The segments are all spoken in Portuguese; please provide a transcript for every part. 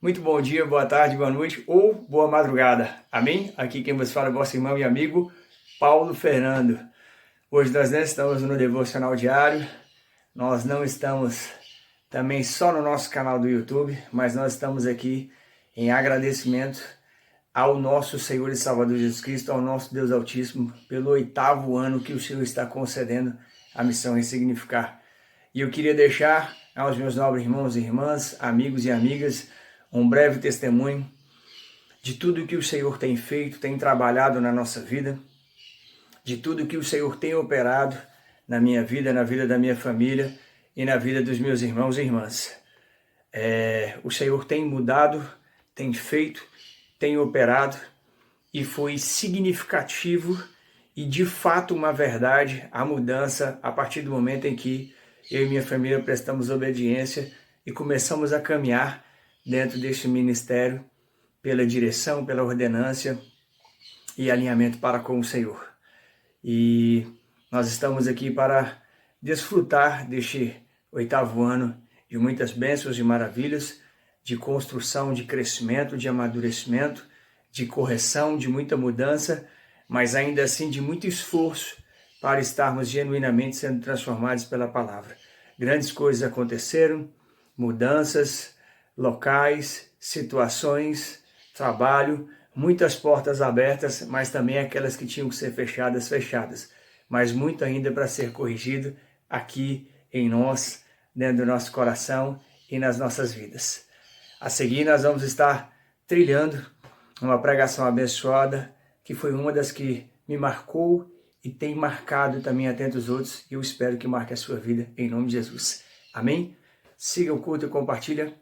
Muito bom dia, boa tarde, boa noite ou boa madrugada. Amém? Aqui quem vos fala é vosso irmão e amigo Paulo Fernando. Hoje nós não estamos no Devocional Diário, nós não estamos também só no nosso canal do YouTube, mas nós estamos aqui em agradecimento ao nosso Senhor e Salvador Jesus Cristo, ao nosso Deus Altíssimo, pelo 8º ano que o Senhor está concedendo a missão Ressignificar. E eu queria deixar aos meus nobres irmãos e irmãs, amigos e amigas, um breve testemunho de tudo que o Senhor tem feito, tem trabalhado na nossa vida, de tudo que o Senhor tem operado na minha vida, na vida da minha família e na vida dos meus irmãos e irmãs. O Senhor tem mudado, tem feito, tem operado e foi significativo e de fato uma verdade a mudança a partir do momento em que eu e minha família prestamos obediência e começamos a caminhar dentro deste ministério pela direção, pela ordenância e alinhamento para com o Senhor. E nós estamos aqui para desfrutar deste 8º ano de muitas bênçãos e maravilhas, de construção, de crescimento, de amadurecimento, de correção, de muita mudança, mas ainda assim de muito esforço para estarmos genuinamente sendo transformados pela palavra. Grandes coisas aconteceram, mudanças locais, situações, trabalho, muitas portas abertas, mas também aquelas que tinham que ser fechadas, mas muito ainda para ser corrigido aqui em nós, dentro do nosso coração e nas nossas vidas. A seguir nós vamos estar trilhando uma pregação abençoada, que foi uma das que me marcou e tem marcado também a tantos outros, e eu espero que marque a sua vida, em nome de Jesus. Amém? Siga o culto e compartilha,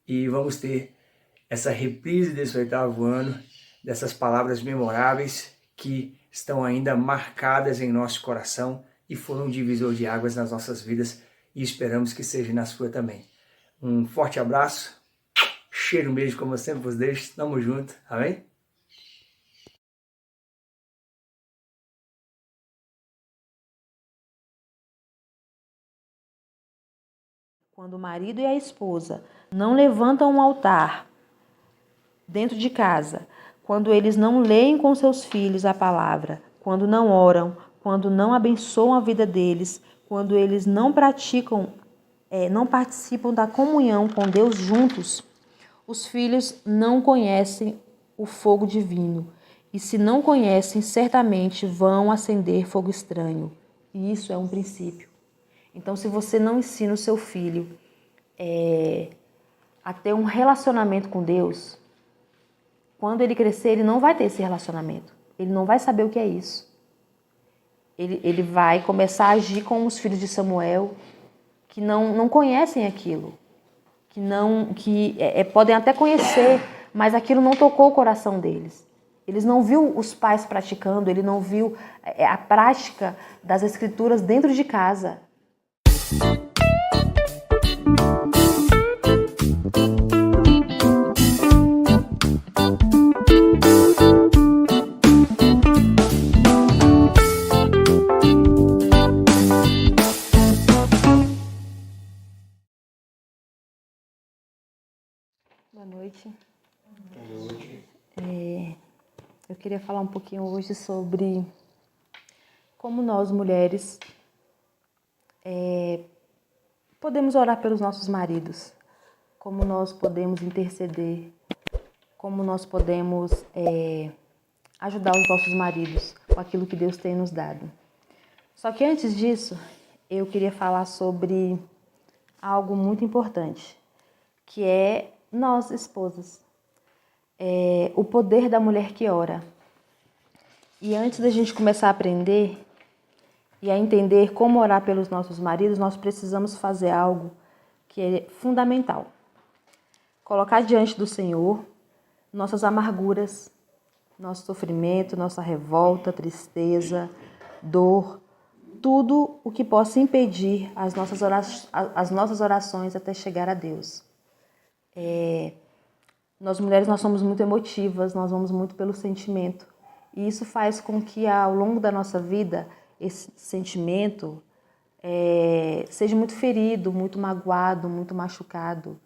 e vamos ter essa reprise desse 8º ano, dessas palavras memoráveis que estão ainda marcadas em nosso coração e foram um divisor de águas nas nossas vidas, e esperamos que seja na sua também. Um forte abraço, cheiro, um beijo como eu sempre vos deixo, tamo junto, amém? Quando o marido e a esposa não levantam um altar dentro de casa, quando eles não leem com seus filhos a palavra, quando não oram, quando não abençoam a vida deles, quando eles não praticam, não participam da comunhão com Deus juntos, os filhos não conhecem o fogo divino. E se não conhecem, certamente vão acender fogo estranho. E isso é um princípio. Então, se você não ensina o seu filho a ter um relacionamento com Deus, quando ele crescer, ele não vai ter esse relacionamento. Ele não vai saber o que é isso. Ele vai começar a agir como os filhos de Samuel, que não conhecem aquilo, que podem até conhecer, mas aquilo não tocou o coração deles. Eles não viu os pais praticando, ele não viu a prática das escrituras dentro de casa. Boa noite. Eu queria falar um pouquinho hoje sobre como nós, mulheres, podemos orar pelos nossos maridos, como nós podemos interceder, como nós podemos ajudar os nossos maridos com aquilo que Deus tem nos dado. Só que antes disso, eu queria falar sobre algo muito importante, que é nós, esposas. O poder da mulher que ora. E antes da gente começar a aprender e a entender como orar pelos nossos maridos, nós precisamos fazer algo que é fundamental. Colocar diante do Senhor nossas amarguras, nosso sofrimento, nossa revolta, tristeza, dor, tudo o que possa impedir as nossas orações até chegar a Deus. Nós mulheres, nós somos muito emotivas, nós vamos muito pelo sentimento. E isso faz com que ao longo da nossa vida, esse sentimento seja muito ferido, muito magoado, muito machucado.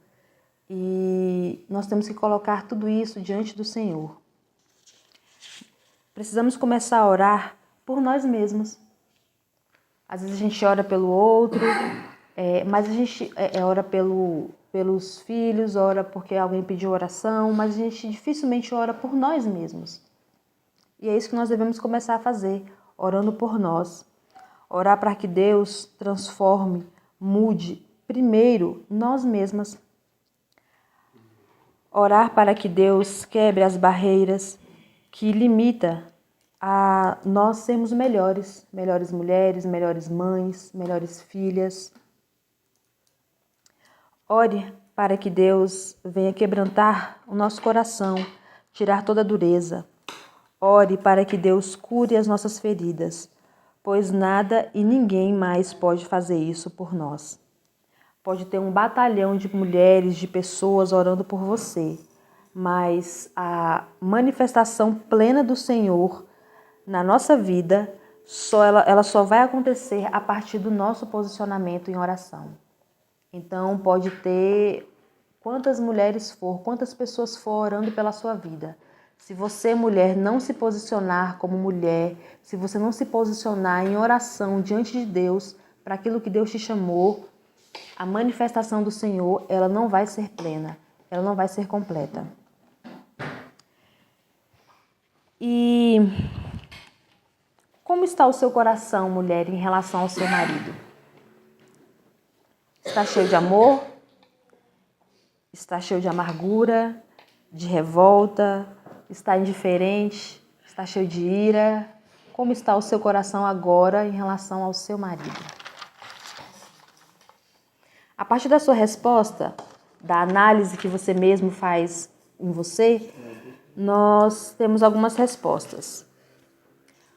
E nós temos que colocar tudo isso diante do Senhor. Precisamos começar a orar por nós mesmos. Às vezes a gente ora pelo outro, mas a gente ora pelos filhos, ora porque alguém pediu oração, mas a gente dificilmente ora por nós mesmos. E é isso que nós devemos começar a fazer, orando por nós. Orar para que Deus transforme, mude, primeiro, nós mesmas. Orar para que Deus quebre as barreiras que limitam a nós sermos melhores mulheres, melhores mães, melhores filhas. Ore para que Deus venha quebrantar o nosso coração, tirar toda a dureza. Ore para que Deus cure as nossas feridas, pois nada e ninguém mais pode fazer isso por nós. Pode ter um batalhão de mulheres, de pessoas orando por você, mas a manifestação plena do Senhor na nossa vida, ela só vai acontecer a partir do nosso posicionamento em oração. Então pode ter quantas mulheres for, quantas pessoas for orando pela sua vida. Se você, mulher, não se posicionar como mulher, se você não se posicionar em oração diante de Deus, para aquilo que Deus te chamou, a manifestação do Senhor, ela não vai ser plena, ela não vai ser completa. E como está o seu coração, mulher, em relação ao seu marido? Está cheio de amor? Está cheio de amargura, de revolta? Está indiferente? Está cheio de ira? Como está o seu coração agora em relação ao seu marido? A partir da sua resposta, da análise que você mesmo faz em você, nós temos algumas respostas.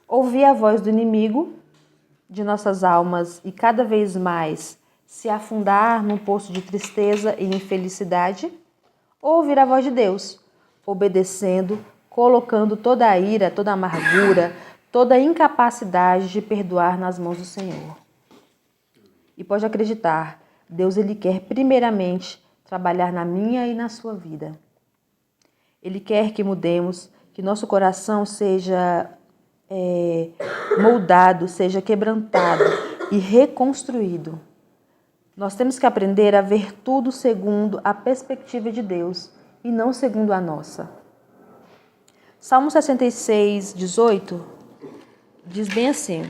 Ouvir a voz do inimigo de nossas almas e cada vez mais se afundar num poço de tristeza e infelicidade, ou ouvir a voz de Deus, obedecendo, colocando toda a ira, toda a amargura, toda a incapacidade de perdoar nas mãos do Senhor. E pode acreditar, Deus ele quer primeiramente trabalhar na minha e na sua vida. Ele quer que mudemos, que nosso coração seja moldado, seja quebrantado e reconstruído. Nós temos que aprender a ver tudo segundo a perspectiva de Deus e não segundo a nossa. Salmo 66, 18 diz bem assim: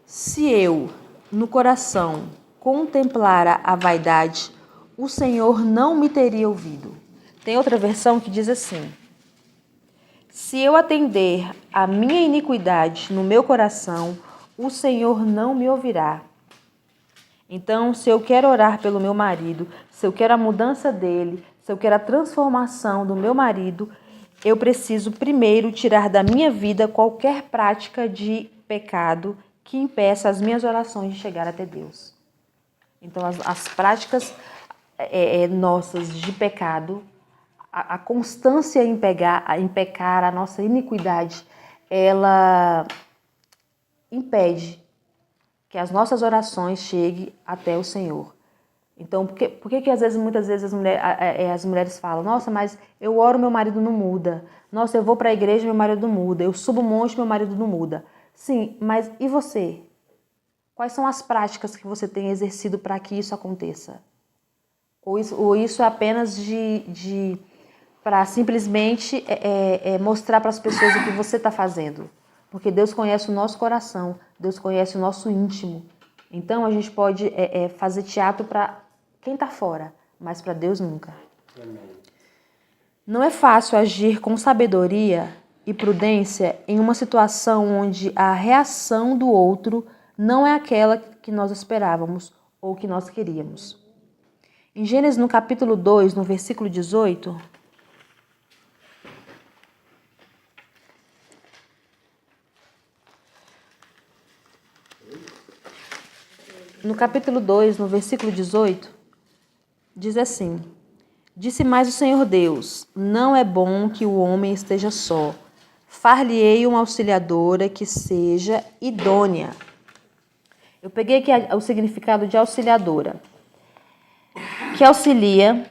se eu, no coração, contemplara a vaidade, o Senhor não me teria ouvido. Tem outra versão que diz assim: se eu atender a minha iniquidade no meu coração, o Senhor não me ouvirá. Então, se eu quero orar pelo meu marido, se eu quero a mudança dele, se eu quero a transformação do meu marido, eu preciso primeiro tirar da minha vida qualquer prática de pecado que impeça as minhas orações de chegar até Deus. Então, as práticas nossas de pecado, a constância em pecar, a nossa iniquidade, ela impede que as nossas orações cheguem até o Senhor. Então, por que muitas vezes as mulheres falam: nossa, mas eu oro, meu marido não muda. Nossa, eu vou para a igreja, meu marido não muda. Eu subo um monte, meu marido não muda. Sim, mas e você? Quais são as práticas que você tem exercido para que isso aconteça? Ou isso é apenas para simplesmente mostrar para as pessoas o que você está fazendo? Porque Deus conhece o nosso coração, Deus conhece o nosso íntimo. Então a gente pode fazer teatro para quem está fora, mas para Deus nunca. Amém. Não é fácil agir com sabedoria e prudência em uma situação onde a reação do outro não é aquela que nós esperávamos ou que nós queríamos. Em Gênesis, no capítulo 2, no versículo 18... No capítulo 2, no versículo 18, diz assim: disse mais o Senhor Deus: não é bom que o homem esteja só. Far-lhe-ei uma auxiliadora que seja idônea. Eu peguei aqui o significado de auxiliadora. que auxilia,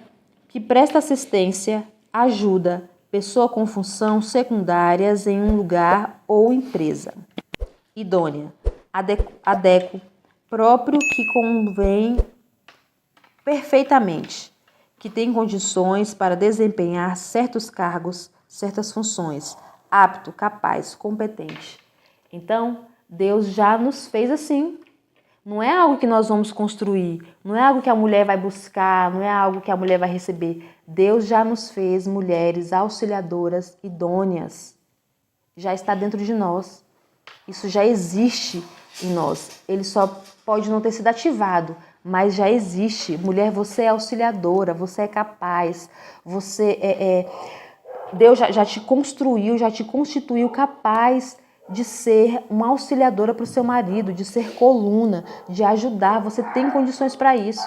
que presta assistência, ajuda, pessoa com função secundárias em um lugar ou empresa. Idônea, adequo, próprio que convém perfeitamente, que tem condições para desempenhar certos cargos, certas funções, apto, capaz, competente. Então, Deus já nos fez assim. Não é algo que nós vamos construir, não é algo que a mulher vai buscar, não é algo que a mulher vai receber. Deus já nos fez mulheres auxiliadoras idôneas. Já está dentro de nós. Isso já existe em nós. Ele só pode não ter sido ativado, mas já existe. Mulher, você é auxiliadora, você é capaz, Deus já te construiu, já te constituiu capaz de ser uma auxiliadora para o seu marido, de ser coluna, de ajudar. Você tem condições para isso.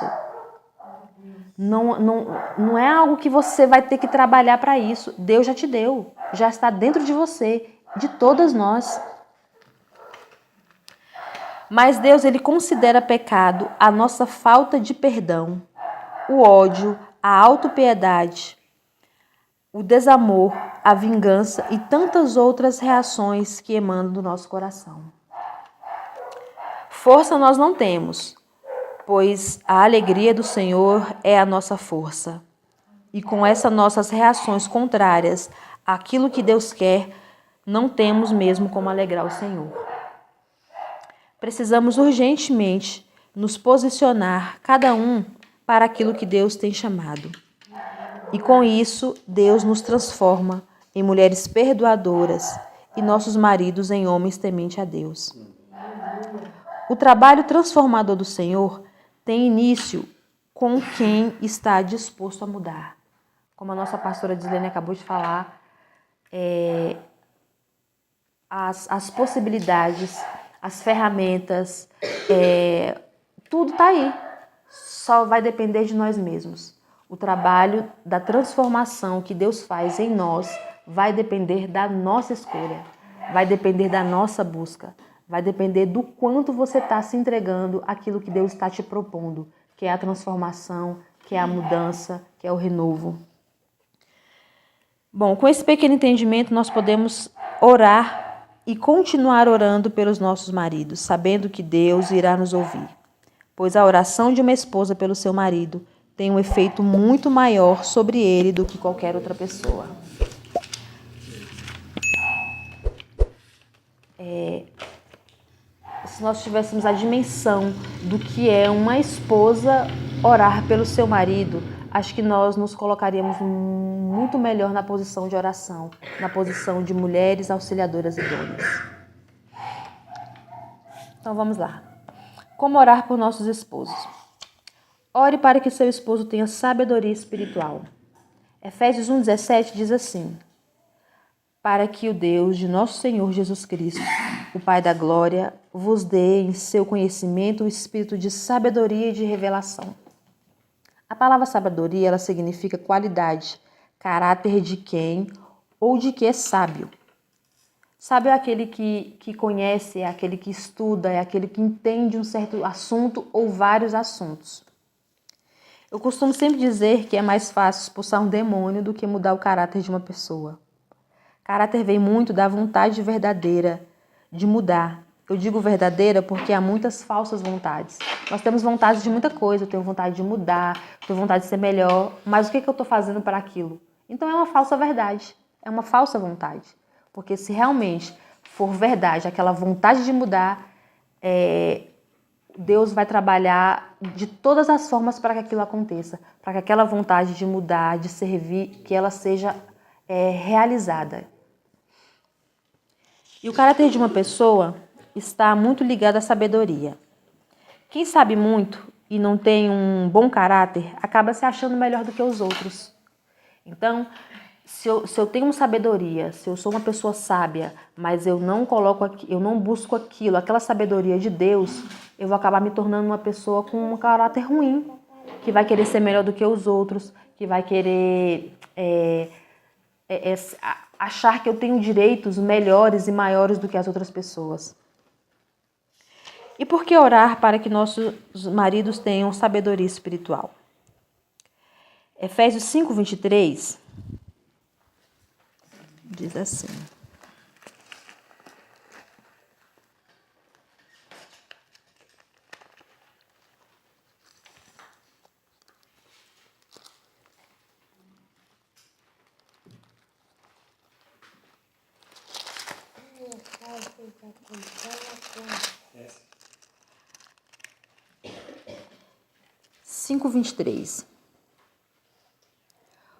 Não é algo que você vai ter que trabalhar para isso. Deus já te deu, já está dentro de você, de todas nós. Mas Deus, ele considera pecado a nossa falta de perdão, o ódio, a autopiedade, o desamor, a vingança e tantas outras reações que emanam do nosso coração. Força nós não temos, pois a alegria do Senhor é a nossa força. E com essas nossas reações contrárias àquilo que Deus quer, não temos mesmo como alegrar o Senhor. Precisamos urgentemente nos posicionar, cada um, para aquilo que Deus tem chamado. E com isso, Deus nos transforma em mulheres perdoadoras e nossos maridos em homens tementes a Deus. O trabalho transformador do Senhor tem início com quem está disposto a mudar. Como a nossa pastora Dislene acabou de falar, as possibilidades, as ferramentas, tudo está aí. Só vai depender de nós mesmos. O trabalho da transformação que Deus faz em nós vai depender da nossa escolha, vai depender da nossa busca, vai depender do quanto você está se entregando àquilo que Deus está te propondo, que é a transformação, que é a mudança, que é o renovo. Bom, com esse pequeno entendimento, nós podemos orar e continuar orando pelos nossos maridos, sabendo que Deus irá nos ouvir. Pois a oração de uma esposa pelo seu marido tem um efeito muito maior sobre ele do que qualquer outra pessoa. Se nós tivéssemos a dimensão do que é uma esposa orar pelo seu marido, acho que nós nos colocaríamos muito melhor na posição de oração, na posição de mulheres auxiliadoras idôneas. Então vamos lá. Como orar por nossos esposos? Ore para que seu esposo tenha sabedoria espiritual. Efésios 1,17 diz assim: para que o Deus de nosso Senhor Jesus Cristo, o Pai da glória, vos dê em seu conhecimento o espírito de sabedoria e de revelação. A palavra sabedoria, ela significa qualidade, caráter de quem ou de que é sábio. Sábio é aquele que conhece, é aquele que estuda, é aquele que entende um certo assunto ou vários assuntos. Eu costumo sempre dizer que é mais fácil expulsar um demônio do que mudar o caráter de uma pessoa. Caráter vem muito da vontade verdadeira de mudar. Eu digo verdadeira porque há muitas falsas vontades. Nós temos vontade de muita coisa, eu tenho vontade de mudar, eu tenho vontade de ser melhor, mas o que eu estou fazendo para aquilo? Então é uma falsa verdade, é uma falsa vontade. Porque se realmente for verdade aquela vontade de mudar, Deus vai trabalhar de todas as formas para que aquilo aconteça, para que aquela vontade de mudar, de servir, que ela seja realizada. E o caráter de uma pessoa está muito ligado à sabedoria. Quem sabe muito e não tem um bom caráter acaba se achando melhor do que os outros. Então, se eu tenho sabedoria, se eu sou uma pessoa sábia, mas eu não busco aquela sabedoria de Deus, eu vou acabar me tornando uma pessoa com um caráter ruim, que vai querer ser melhor do que os outros, que vai querer achar que eu tenho direitos melhores e maiores do que as outras pessoas. E por que orar para que nossos maridos tenham sabedoria espiritual? Efésios 5:23 diz assim: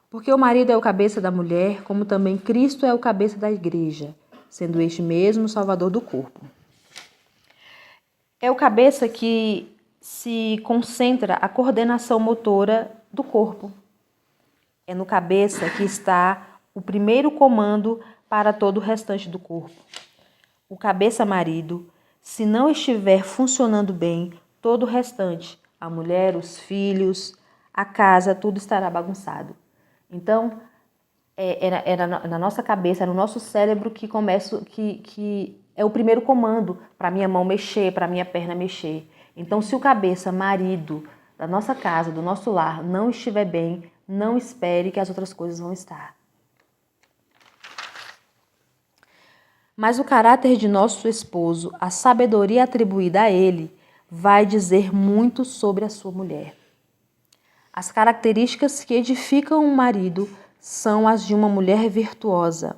Porque o marido é o cabeça da mulher, como também Cristo é o cabeça da igreja, sendo este mesmo o salvador do corpo. É o cabeça que se concentra a coordenação motora do corpo. É no cabeça que está o primeiro comando para todo o restante do corpo. O cabeça marido, se não estiver funcionando bem, todo o restante, a mulher, os filhos, a casa, tudo estará bagunçado. Então, era na nossa cabeça, no nosso cérebro que começa, que é o primeiro comando para minha mão mexer, para minha perna mexer. Então, se o cabeça marido da nossa casa, do nosso lar, não estiver bem, não espere que as outras coisas vão estar. Mas o caráter de nosso esposo, a sabedoria atribuída a ele, vai dizer muito sobre a sua mulher. As características que edificam um marido são as de uma mulher virtuosa.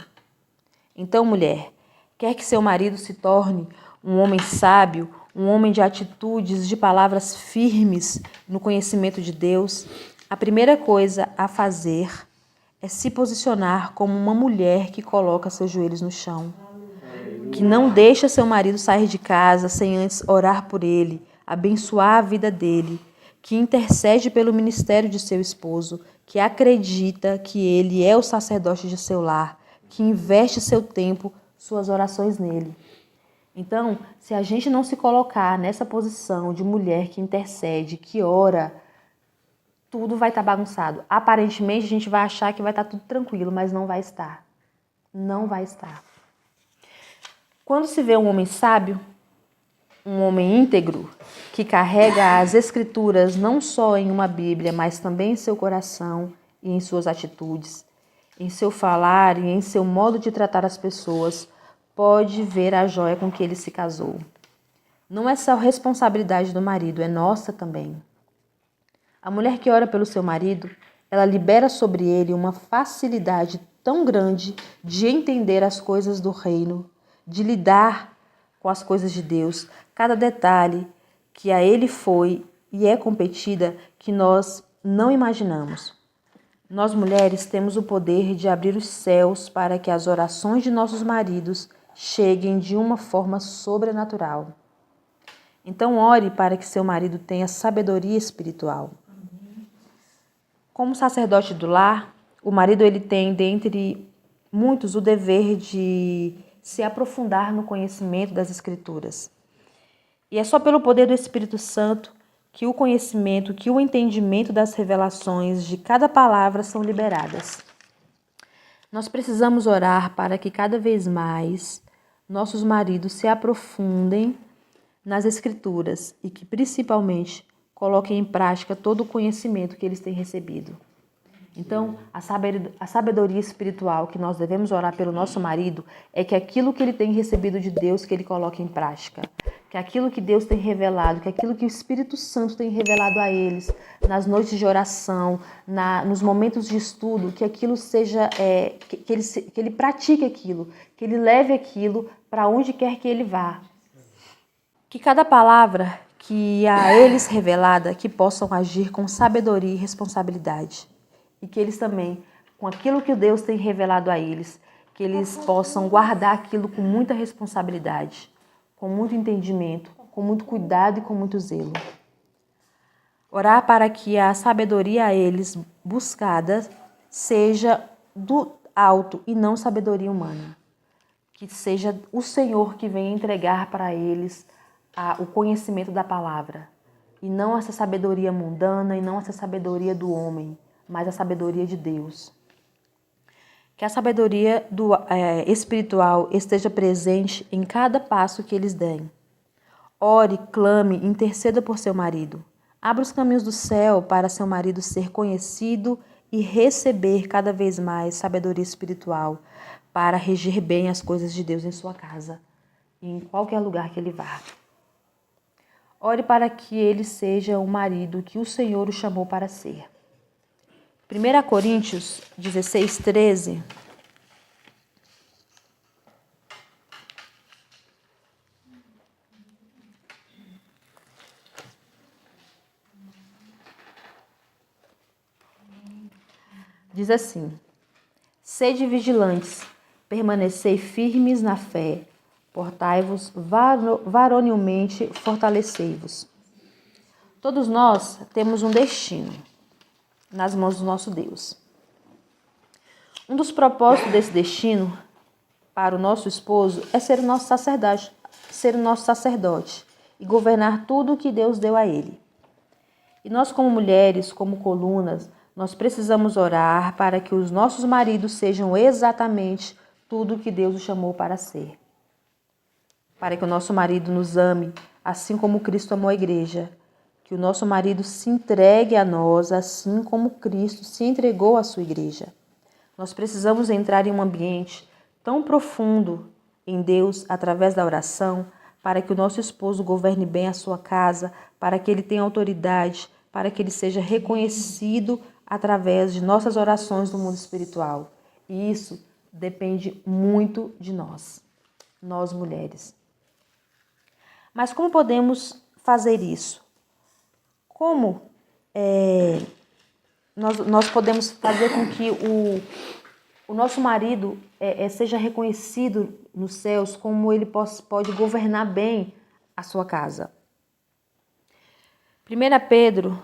Então, mulher, quer que seu marido se torne um homem sábio, um homem de atitudes, de palavras firmes no conhecimento de Deus, a primeira coisa a fazer é se posicionar como uma mulher que coloca seus joelhos no chão, que não deixa seu marido sair de casa sem antes orar por ele, abençoar a vida dele, que intercede pelo ministério de seu esposo, que acredita que ele é o sacerdote de seu lar, que investe seu tempo, suas orações nele. Então, se a gente não se colocar nessa posição de mulher que intercede, que ora, tudo vai estar bagunçado. Aparentemente, a gente vai achar que vai estar tudo tranquilo, mas não vai estar. Não vai estar. Quando se vê um homem sábio, um homem íntegro, que carrega as escrituras não só em uma Bíblia, mas também em seu coração e em suas atitudes, em seu falar e em seu modo de tratar as pessoas, pode ver a joia com que ele se casou. Não é só responsabilidade do marido, é nossa também. A mulher que ora pelo seu marido, ela libera sobre ele uma facilidade tão grande de entender as coisas do reino, de lidar com as coisas de Deus, cada detalhe que a ele foi e é competida que nós não imaginamos. Nós mulheres temos o poder de abrir os céus para que as orações de nossos maridos cheguem de uma forma sobrenatural. Então ore para que seu marido tenha sabedoria espiritual. Como sacerdote do lar, o marido ele tem, dentre muitos, o dever de se aprofundar no conhecimento das Escrituras. E é só pelo poder do Espírito Santo que o conhecimento, que o entendimento das revelações de cada palavra são liberadas. Nós precisamos orar para que cada vez mais nossos maridos se aprofundem nas Escrituras e que, principalmente, coloquem em prática todo o conhecimento que eles têm recebido. Então, a sabedoria espiritual que nós devemos orar pelo nosso marido é que aquilo que ele tem recebido de Deus, que ele coloque em prática. Que aquilo que Deus tem revelado, que aquilo que o Espírito Santo tem revelado a eles, nas noites de oração, nos momentos de estudo, que aquilo seja, que ele pratique aquilo, que ele leve aquilo para onde quer que ele vá. Que cada palavra que a eles revelada, que possam agir com sabedoria e responsabilidade. E que eles também, com aquilo que Deus tem revelado a eles, que eles possam guardar aquilo com muita responsabilidade, com muito entendimento, com muito cuidado e com muito zelo. Orar para que a sabedoria a eles buscada seja do alto e não sabedoria humana. Que seja o Senhor que venha entregar para eles o conhecimento da palavra. E não essa sabedoria mundana e não essa sabedoria do homem, mas a sabedoria de Deus. Que a sabedoria espiritual esteja presente em cada passo que eles deem. Ore, clame, interceda por seu marido. Abra os caminhos do céu para seu marido ser conhecido e receber cada vez mais sabedoria espiritual para reger bem as coisas de Deus em sua casa e em qualquer lugar que ele vá. Ore para que ele seja o marido que o Senhor o chamou para ser. 1 Coríntios 16, 13. Diz assim: sede vigilantes, permanecei firmes na fé, portai-vos varonilmente, fortalecei-vos. Todos nós temos um destino nas mãos do nosso Deus. Um dos propósitos desse destino para o nosso esposo é ser o nosso sacerdote e governar tudo o que Deus deu a ele. E nós, como mulheres, como colunas, nós precisamos orar para que os nossos maridos sejam exatamente tudo o que Deus os chamou para ser. Para que o nosso marido nos ame, assim como Cristo amou a igreja. Que o nosso marido se entregue a nós, assim como Cristo se entregou à sua igreja. Nós precisamos entrar em um ambiente tão profundo em Deus, através da oração, para que o nosso esposo governe bem a sua casa, para que ele tenha autoridade, para que ele seja reconhecido através de nossas orações no mundo espiritual. E isso depende muito de nós mulheres. Mas como podemos fazer isso? Como nós podemos fazer com que o nosso marido seja reconhecido nos céus, como ele pode governar bem a sua casa? 1 Pedro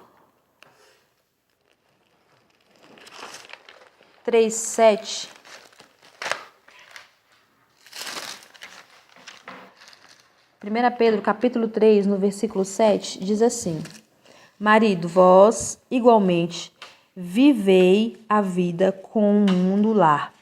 3:7. Pedro, capítulo 3, no versículo 7, diz assim: marido, vós, igualmente, vivei a vida com o mundo lar,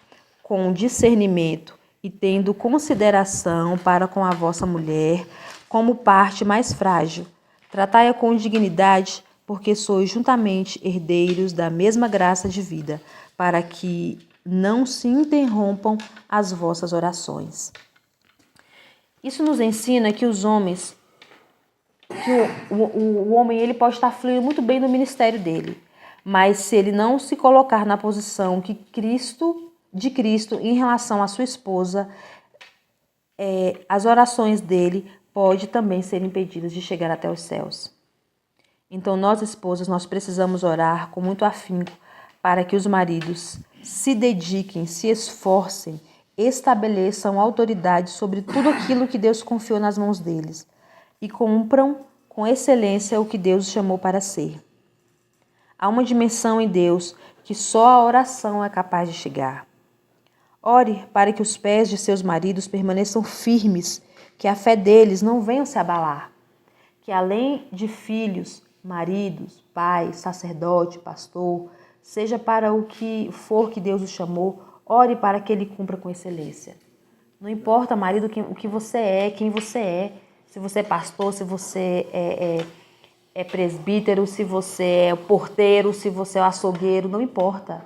com discernimento e tendo consideração para com a vossa mulher, como parte mais frágil. Tratai-a com dignidade, porque sois juntamente herdeiros da mesma graça de vida, para que não se interrompam as vossas orações. Isso nos ensina que os homens, o homem ele pode estar fluindo muito bem no ministério dele, mas se ele não se colocar na posição de Cristo em relação à sua esposa, as orações dele podem também ser impedidas de chegar até os céus. Então nós, esposas, nós precisamos orar com muito afinco para que os maridos se dediquem, se esforcem, estabeleçam autoridade sobre tudo aquilo que Deus confiou nas mãos deles e cumpram com excelência o que Deus os chamou para ser. Há uma dimensão em Deus que só a oração é capaz de chegar. Ore para que os pés de seus maridos permaneçam firmes, que a fé deles não venha se abalar, que além de filhos, maridos, pais, sacerdote, pastor, seja para o que for que Deus o chamou, ore para que ele cumpra com excelência. Não importa, marido, o que você é, quem você é, se você é pastor, se você é presbítero, se você é porteiro, se você é açougueiro, não importa.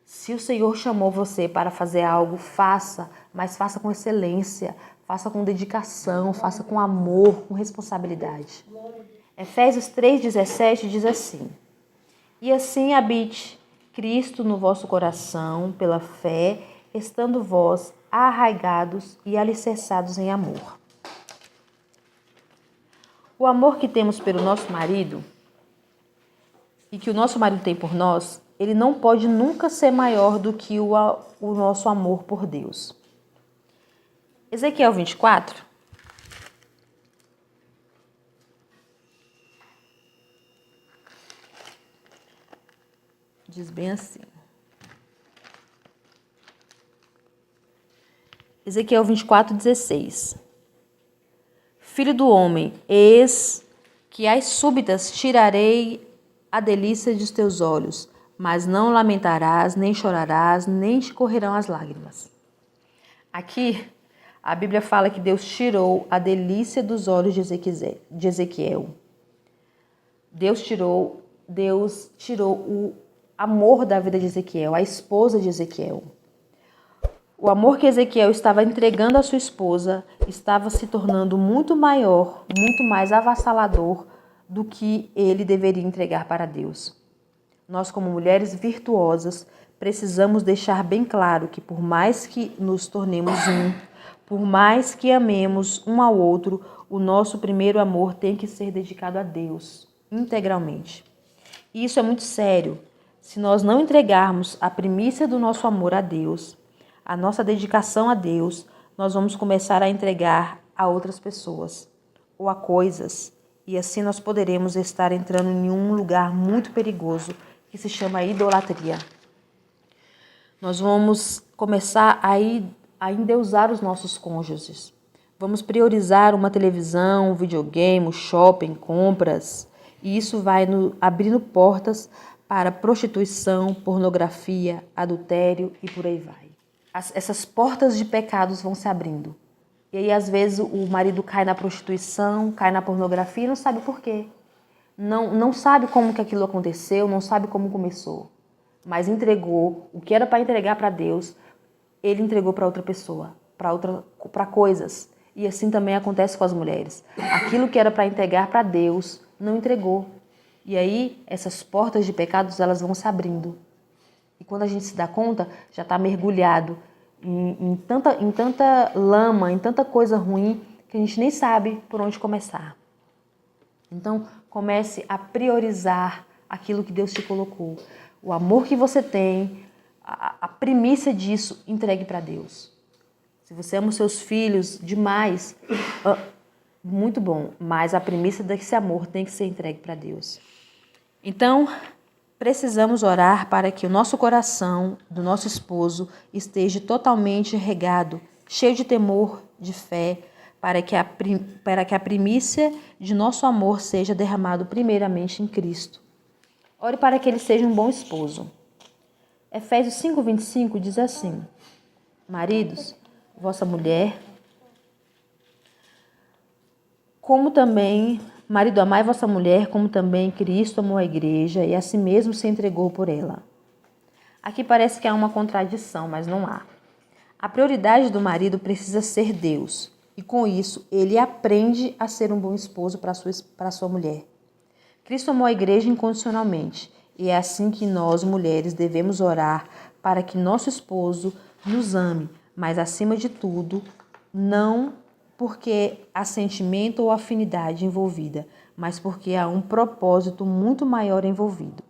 Se o Senhor chamou você para fazer algo, faça, mas faça com excelência, faça com dedicação, faça com amor, com responsabilidade. Efésios 3,17 diz assim: e assim habite Cristo no vosso coração, pela fé, estando vós arraigados e alicerçados em amor. O amor que temos pelo nosso marido e que o nosso marido tem por nós, ele não pode nunca ser maior do que o nosso amor por Deus. Ezequiel 24. Diz bem assim. Ezequiel 24:16. Filho do homem, eis que às súbitas tirarei a delícia dos teus olhos, mas não lamentarás, nem chorarás, nem te correrão as lágrimas. Aqui, a Bíblia fala que Deus tirou a delícia dos olhos de Ezequiel. Deus tirou amor da vida de Ezequiel, a esposa de Ezequiel. O amor que Ezequiel estava entregando à sua esposa estava se tornando muito maior, muito mais avassalador do que ele deveria entregar para Deus. Nós, como mulheres virtuosas, precisamos deixar bem claro que por mais que nos tornemos um, por mais que amemos um ao outro, o nosso primeiro amor tem que ser dedicado a Deus, integralmente. E isso é muito sério. Se nós não entregarmos a primícia do nosso amor a Deus, a nossa dedicação a Deus, nós vamos começar a entregar a outras pessoas ou a coisas. E assim nós poderemos estar entrando em um lugar muito perigoso que se chama idolatria. Nós vamos começar a endeusar os nossos cônjuges. Vamos priorizar uma televisão, um videogame, um shopping, compras. E isso vai abrindo portas para prostituição, pornografia, adultério e por aí vai. Essas portas de pecados vão se abrindo. E aí, às vezes, o marido cai na prostituição, cai na pornografia e não sabe por quê. Não sabe como que aquilo aconteceu, não sabe como começou. Mas entregou o que era para entregar para Deus, ele entregou para outra pessoa, para coisas. E assim também acontece com as mulheres. Aquilo que era para entregar para Deus, não entregou. E aí, essas portas de pecados, elas vão se abrindo. E quando a gente se dá conta, já está mergulhado em tanta lama, em tanta coisa ruim, que a gente nem sabe por onde começar. Então, comece a priorizar aquilo que Deus te colocou. O amor que você tem, a primícia disso, entregue para Deus. Se você ama os seus filhos demais, muito bom, mas a primícia desse amor tem que ser entregue para Deus. Então, precisamos orar para que o nosso coração, do nosso esposo, esteja totalmente regado, cheio de temor, de fé, para que a primícia de nosso amor seja derramado primeiramente em Cristo. Ore para que ele seja um bom esposo. Efésios 5:25 diz assim: Maridos, vossa mulher, como também, marido, amai vossa mulher, como também Cristo amou a igreja e a si mesmo se entregou por ela. Aqui parece que há uma contradição, mas não há. A prioridade do marido precisa ser Deus, e com isso ele aprende a ser um bom esposo para sua mulher. Cristo amou a igreja incondicionalmente, e é assim que nós, mulheres, devemos orar para que nosso esposo nos ame, mas acima de tudo, não porque há sentimento ou afinidade envolvida, mas porque há um propósito muito maior envolvido.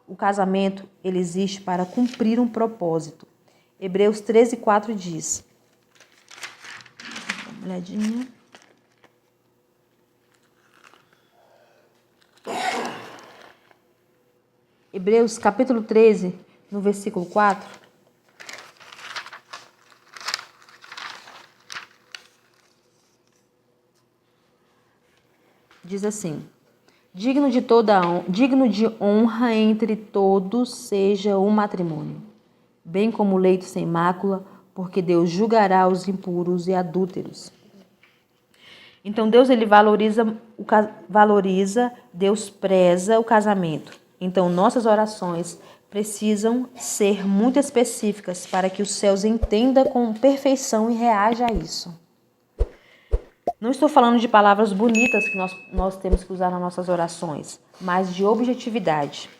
O casamento, ele existe para cumprir um propósito. Hebreus 13:4 diz. Dá uma olhadinha. Hebreus capítulo 13, no versículo 4. Diz assim: digno de honra entre todos seja o matrimônio, bem como o leito sem mácula, porque Deus julgará os impuros e adúlteros. Então Deus ele valoriza, Deus preza o casamento. Então nossas orações precisam ser muito específicas para que os céus entendam com perfeição e reajam a isso. Não estou falando de palavras bonitas que nós temos que usar nas nossas orações, mas de objetividade.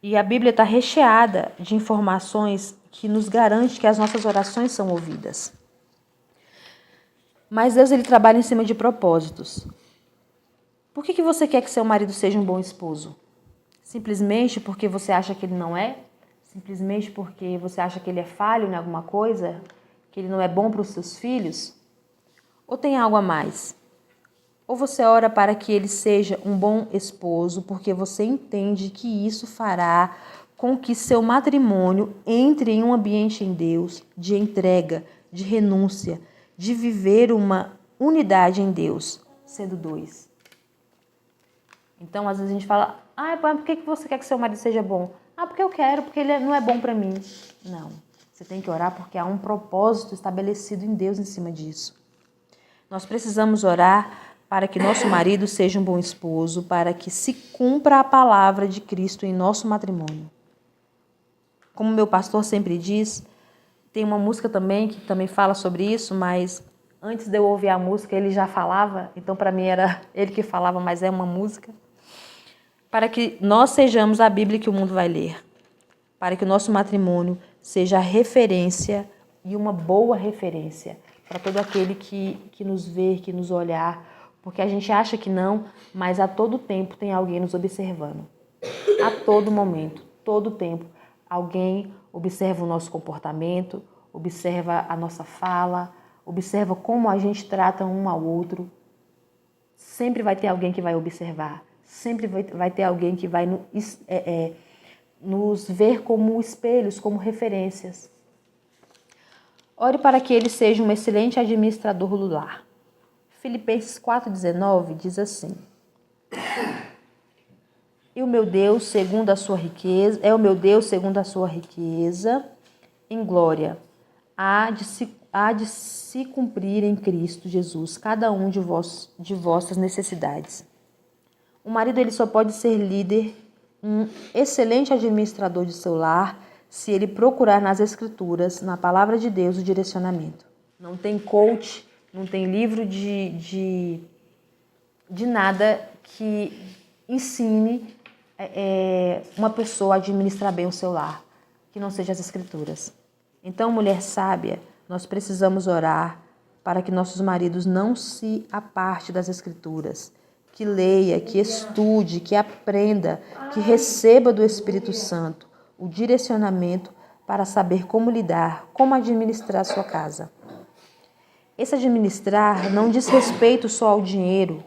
E a Bíblia está recheada de informações que nos garante que as nossas orações são ouvidas. Mas Deus ele trabalha em cima de propósitos. Por que você quer que seu marido seja um bom esposo? Simplesmente porque você acha que ele não é? Simplesmente porque você acha que ele é falho em alguma coisa? Que ele não é bom para os seus filhos? Ou tem algo a mais? Ou você ora para que ele seja um bom esposo porque você entende que isso fará com que seu matrimônio entre em um ambiente em Deus de entrega, de renúncia, de viver uma unidade em Deus, sendo dois. Então, às vezes a gente fala, por que você quer que seu marido seja bom? Porque eu quero, porque ele não é bom para mim. Não, você tem que orar porque há um propósito estabelecido em Deus em cima disso. Nós precisamos orar para que nosso marido seja um bom esposo, para que se cumpra a palavra de Cristo em nosso matrimônio. Como meu pastor sempre diz, tem uma música também que também fala sobre isso, mas antes de eu ouvir a música ele já falava, então para mim era ele que falava, mas é uma música. Para que nós sejamos a Bíblia que o mundo vai ler, para que o nosso matrimônio seja a referência e uma boa referência para todo aquele que nos vê, que nos olhar, porque a gente acha que não, mas a todo tempo tem alguém nos observando. A todo momento, todo tempo, alguém observa o nosso comportamento, observa a nossa fala, observa como a gente trata um ao outro. Sempre vai ter alguém que vai observar, sempre vai ter alguém que vai nos ver como espelhos, como referências. Ore para que ele seja um excelente administrador do lar. Filipenses 4,19 diz assim: E o meu Deus, segundo a sua riqueza, em glória, há de se cumprir em Cristo Jesus cada um de vossas necessidades. O marido ele só pode ser líder, um excelente administrador de seu lar, se ele procurar nas Escrituras, na Palavra de Deus, o direcionamento. Não tem coach, não tem livro de nada que ensine uma pessoa a administrar bem o seu lar, que não seja as Escrituras. Então, mulher sábia, nós precisamos orar para que nossos maridos não se apartem das Escrituras, que leia, que estude, que aprenda, que receba do Espírito Santo o direcionamento para saber como lidar, como administrar a sua casa. Esse administrar não diz respeito só ao dinheiro,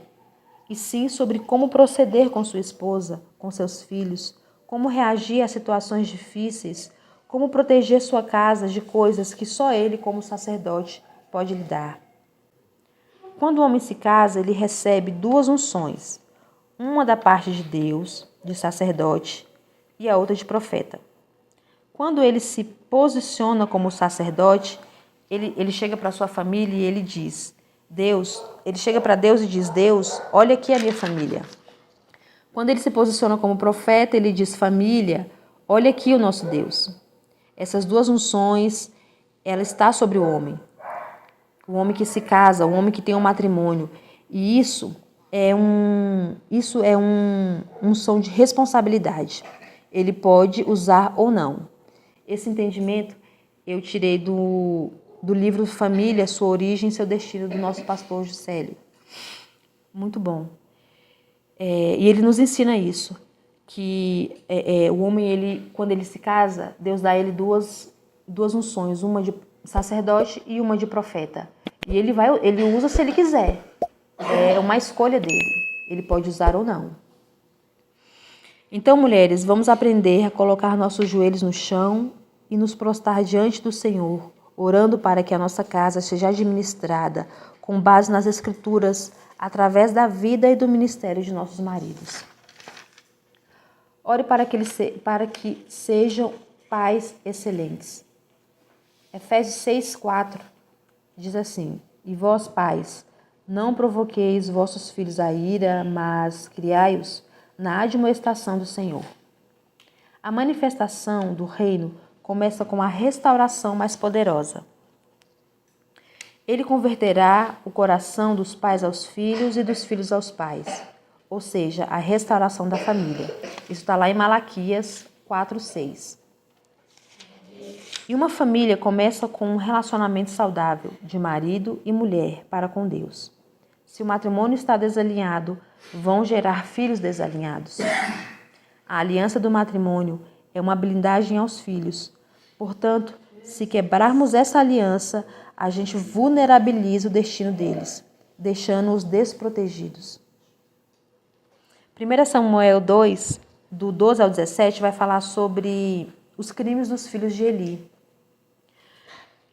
e sim sobre como proceder com sua esposa, com seus filhos, como reagir a situações difíceis, como proteger sua casa de coisas que só ele, como sacerdote, pode lidar. Quando o homem se casa, ele recebe duas unções, uma da parte de Deus, de sacerdote, e a outra de profeta. Quando ele se posiciona como sacerdote, ele chega para sua família e ele diz, ele chega para Deus e diz, Deus, olha aqui a minha família. Quando ele se posiciona como profeta, ele diz, família, olha aqui o nosso Deus. Essas duas unções, ela está sobre o homem que se casa, o homem que tem um matrimônio. E isso é uma unção de responsabilidade. Ele pode usar ou não. Esse entendimento eu tirei do livro Família, Sua Origem e Seu Destino, do nosso pastor Juscelio. Muito bom. E ele nos ensina isso, que o homem, quando ele se casa, Deus dá a ele duas unções, uma de sacerdote e uma de profeta. E ele usa se ele quiser. É uma escolha dele. Ele pode usar ou não. Então, mulheres, vamos aprender a colocar nossos joelhos no chão e nos prostrar diante do Senhor, orando para que a nossa casa seja administrada com base nas Escrituras, através da vida e do ministério de nossos maridos. Ore para que sejam pais excelentes. Efésios 6,4 diz assim, E vós, pais, não provoqueis vossos filhos a ira, mas criai-os na admoestação do Senhor. A manifestação do reino começa com a restauração mais poderosa. Ele converterá o coração dos pais aos filhos e dos filhos aos pais, ou seja, a restauração da família. Isso está lá em Malaquias 4,6. E uma família começa com um relacionamento saudável de marido e mulher para com Deus. Se o matrimônio está desalinhado, vão gerar filhos desalinhados. A aliança do matrimônio é uma blindagem aos filhos. Portanto, se quebrarmos essa aliança, a gente vulnerabiliza o destino deles, deixando-os desprotegidos. 1 Samuel 2, do 12 ao 17, vai falar sobre os crimes dos filhos de Eli.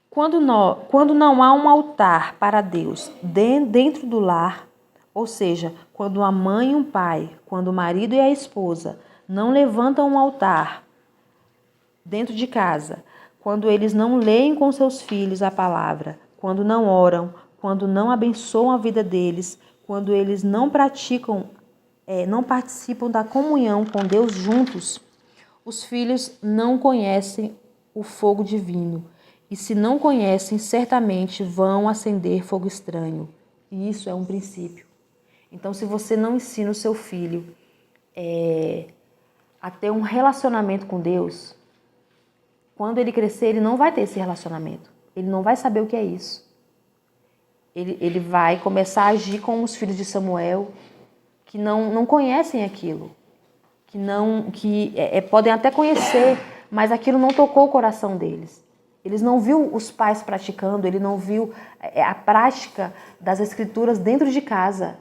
Quando não há um altar para Deus dentro do lar, ou seja, quando a mãe e um pai, quando o marido e a esposa não levantam um altar dentro de casa, quando eles não leem com seus filhos a palavra, quando não oram, quando não abençoam a vida deles, quando eles não participam da comunhão com Deus juntos, os filhos não conhecem o fogo divino. E se não conhecem, certamente vão acender fogo estranho. E isso é um princípio. Então, se você não ensina o seu filho a ter um relacionamento com Deus, quando ele crescer, ele não vai ter esse relacionamento. Ele não vai saber o que é isso. Ele vai começar a agir como os filhos de Samuel, que não conhecem aquilo, que podem até conhecer, mas aquilo não tocou o coração deles. Eles não viu os pais praticando, ele não viu a prática das escrituras dentro de casa.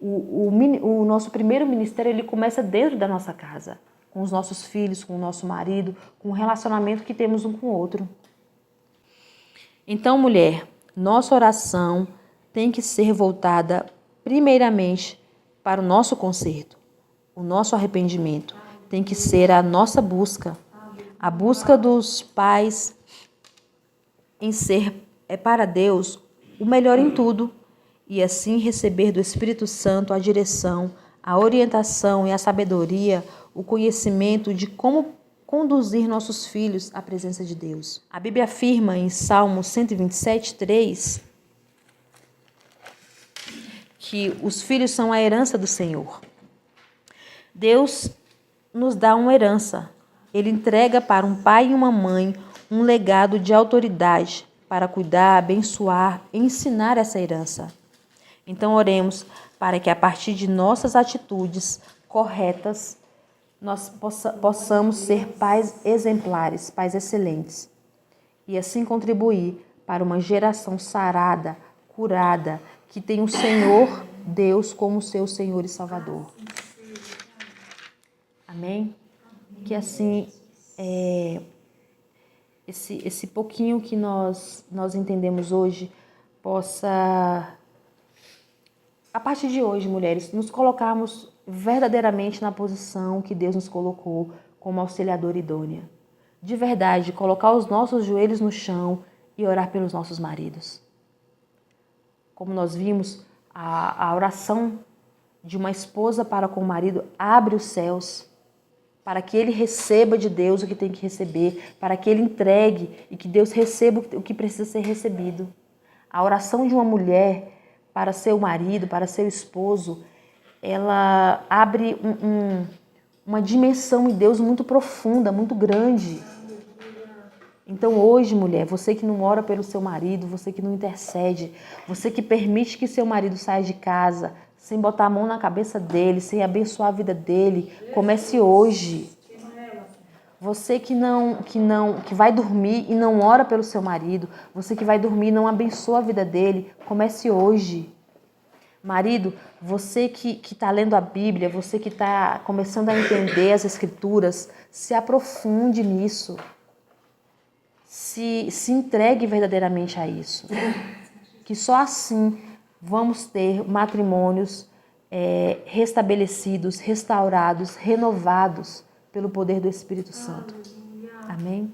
O nosso primeiro ministério, ele começa dentro da nossa casa, com os nossos filhos, com o nosso marido, com o relacionamento que temos um com o outro. Então, mulher, nossa oração tem que ser voltada primeiramente para o nosso conserto, o nosso arrependimento. Tem que ser a nossa busca, a busca dos pais em ser para Deus o melhor em tudo e assim receber do Espírito Santo a direção, a orientação e a sabedoria, o conhecimento de como conduzir nossos filhos à presença de Deus. A Bíblia afirma em Salmo 127:3 que os filhos são a herança do Senhor. Deus nos dá uma herança. Ele entrega para um pai e uma mãe um legado de autoridade para cuidar, abençoar e ensinar essa herança. Então, oremos para que a partir de nossas atitudes corretas, nós possamos ser pais exemplares, pais excelentes, e assim contribuir para uma geração sarada, curada, que tem o Senhor Deus como seu Senhor e Salvador. Amém? Que assim, esse pouquinho que nós entendemos hoje possa, a partir de hoje, mulheres, nos colocarmos verdadeiramente na posição que Deus nos colocou como auxiliadora idônea. De verdade, colocar os nossos joelhos no chão e orar pelos nossos maridos. Como nós vimos, a oração de uma esposa para com o marido abre os céus para que ele receba de Deus o que tem que receber, para que ele entregue e que Deus receba o que precisa ser recebido. A oração de uma mulher para seu marido, para seu esposo, ela abre uma dimensão em Deus muito profunda, muito grande. Então hoje, mulher, você que não ora pelo seu marido, você que não intercede, você que permite que seu marido saia de casa sem botar a mão na cabeça dele, sem abençoar a vida dele, comece hoje. Você que vai dormir e não ora pelo seu marido, você que vai dormir e não abençoa a vida dele, comece hoje. Marido, você que está lendo a Bíblia, você que está começando a entender as Escrituras, se aprofunde nisso. Se entregue verdadeiramente a isso. Que só assim vamos ter matrimônios restabelecidos, restaurados, renovados pelo poder do Espírito Santo. Amém?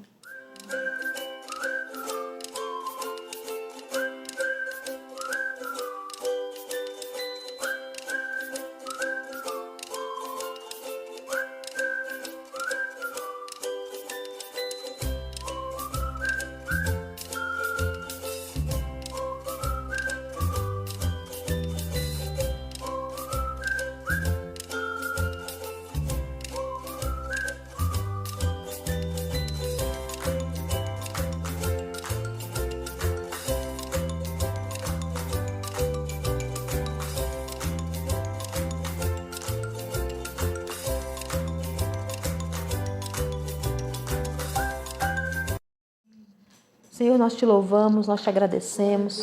Senhor, nós te louvamos, nós te agradecemos,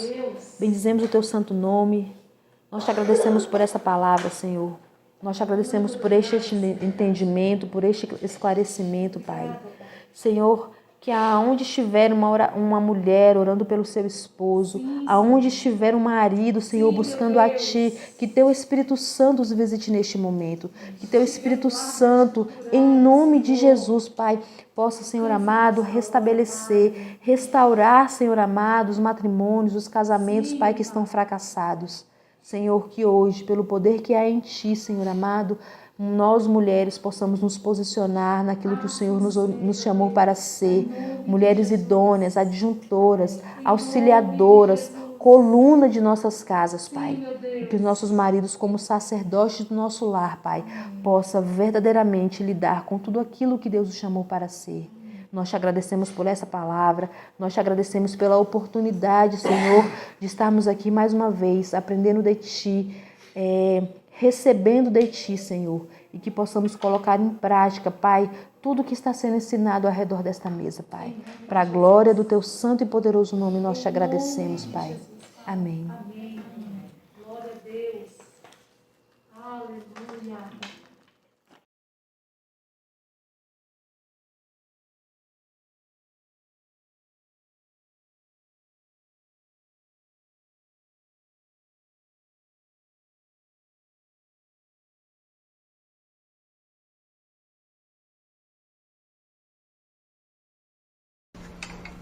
bendizemos o teu santo nome, nós te agradecemos por essa palavra, Senhor. Nós te agradecemos por este entendimento, por este esclarecimento, Pai. Senhor, que aonde estiver uma mulher orando pelo seu esposo, aonde estiver um marido, Senhor, buscando a Ti, que Teu Espírito Santo os visite neste momento, que Teu Espírito Santo, em nome de Jesus, Pai, possa, Senhor amado, restabelecer, restaurar, Senhor amado, os matrimônios, os casamentos, Pai, que estão fracassados. Senhor, que hoje, pelo poder que há em Ti, Senhor amado, nós mulheres possamos nos posicionar naquilo que o Senhor nos chamou para ser, mulheres idôneas, adjuntoras, auxiliadoras, coluna de nossas casas, Pai. E que os nossos maridos, como sacerdotes do nosso lar, Pai, possa verdadeiramente lidar com tudo aquilo que Deus os chamou para ser. Nós te agradecemos por essa palavra, nós te agradecemos pela oportunidade, Senhor, de estarmos aqui mais uma vez, aprendendo de Ti, recebendo de Ti, Senhor, e que possamos colocar em prática, Pai, tudo que está sendo ensinado ao redor desta mesa, Pai. Para a glória do Teu santo e poderoso nome, nós te agradecemos, Pai. Amém. Amém. Glória a Deus. Aleluia.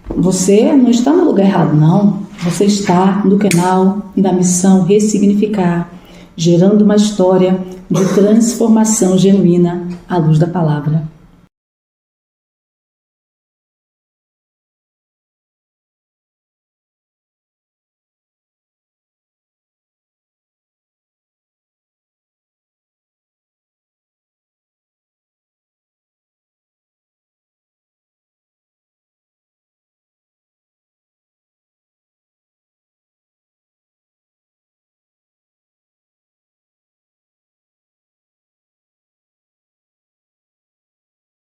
Você não está no lugar errado, não. Você está no canal da missão Ressignificar, gerando uma história de transformação genuína à luz da palavra.